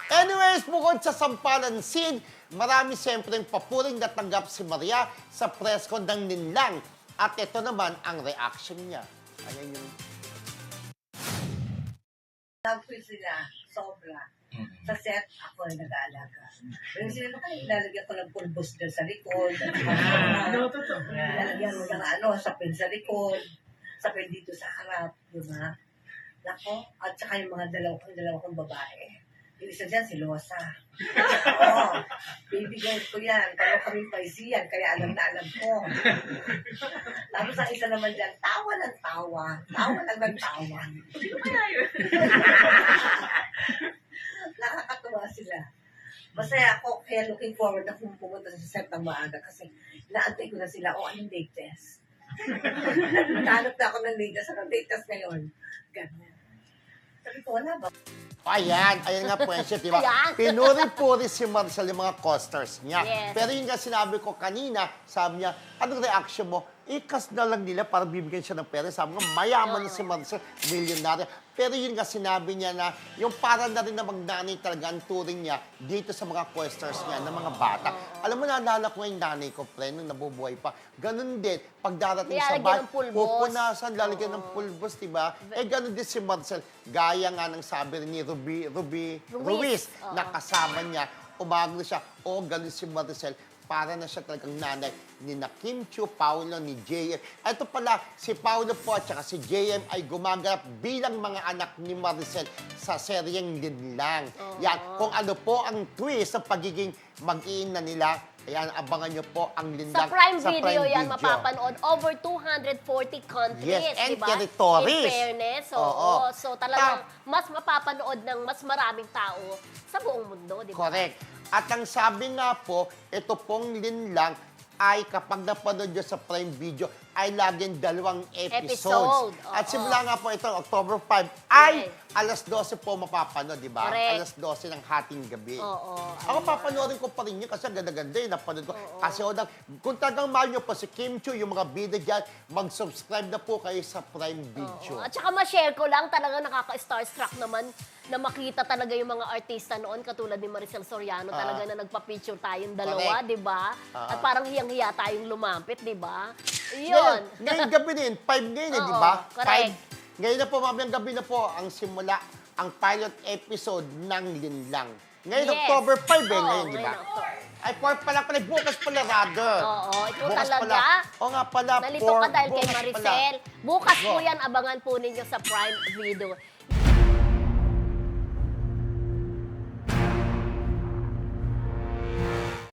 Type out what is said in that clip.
Anyways, bukod sa sampalan scene, marami siyempre yung papuring natanggap si Maria sa press con ng Ninlang. At ito naman ang reaction niya. Ayan yung... Nag-feel sila, sobra. Sa set, ako ay nag-aalaga. Pero sila na kayo, ilalagyan ko ng pulbos doon sa likod. Ilalagyan mo ng sapin sa likod, sapin dito sa harap, di ba? Nako, at saka yung mga dalawa kong babae. Yung isa dyan, si Losa. Oo, bibigyan ko yan. Pero kami paisiyan, kaya alam na alam ko. Tapos ang isa naman dyan, tawa ng tawa. Tawa lang ng tawa. Sino kaya yun? Nakakatuwa sila. Masaya ako, kaya looking forward na pumunta sa set ng maaga kasi inaantay ko na sila, anong date test? Naghanap na ako ng date test. Anong date test ngayon? Ganyan. Sabi ko, wala ba? Ayan nga po yan siya, diba? Ayan. Pinuri-puri si Marcel yung mga costers niya. Yes. Pero yun nga sinabi ko kanina, sabi niya, anong reaction mo? Ikas na lang nila para bibigyan siya ng pera. Sabi nga, mayaman na si Marcel, milyonaryo. Pero yun nga sinabi niya na, yung para na rin na magnanay talaga ang turing niya dito sa mga questers niya, ng mga bata. Alam mo, naalala ko yung nanay ko, friend, nung nabubuhay pa. Ganun din, pag darating sa Lalagyan bahay, ng pulbos. pupunasan, lalagyan ng pulbos, diba? Ganun din si Marcel. Gaya nga ng sabi rin ni Ruiz na kasama niya, umagno siya, ganun si Marcel. Para na siya talagang nanay ni Kim Chiu, Paolo, ni JM. Ito pala, si Paolo po at saka si JM ay gumaganap bilang mga anak ni Maricel sa seryeng Linlang. Yan, kung ano po ang twist sa pagiging mag-iina nila, ayan, abangan nyo po ang Linlang Sa Prime Video yan mapapanood. Over 240 countries, yes, and diba? territories. In fairness, Oo. So talagang mas mapapanood ng mas maraming tao sa buong mundo, di ba? Correct. At ang sabi nga po, ito pong Linlang ay kapag napanood nyo sa Prime Video, ay laging 2 episodes. At simula nga po ito, October 5, ay alas 12 po mapapanood, di ba? Correct. Alas 12 ng hating gabi. Oo. Ako papanoorin ko pa rin yun kasi ganda-ganda yun, napanood ko. Kasi kung talagang mahal nyo po si Kim Chiu, yung mga bida dyan, mag-subscribe na po kayo sa Prime Video. At saka ma-share ko lang, talagang nakaka-starstruck naman na makita talaga yung mga artista noon, katulad ni Maricel Soriano, talaga na nagpa-picture tayong dalawa, Correct. di ba? At parang hiyang-hiya tayong lumapit, di ba? Yun. Ngayon gabi din, 5 ngayon Oo, di ba? correct. 5. Ngayon na po, mamayang gabi na po ang simula, ang pilot episode ng Linlang. Ngayon, Yes. October 5 Oo, ngayon, di ba? ngayon, October. Ay, 4 pala, bukas pala, rather. Oo, ito Bukas talaga. pala. Oo nga pala, Nalito ka dahil kay bukas Maricel. pala. Bukas po Go. yan, abangan po ninyo sa Prime Video.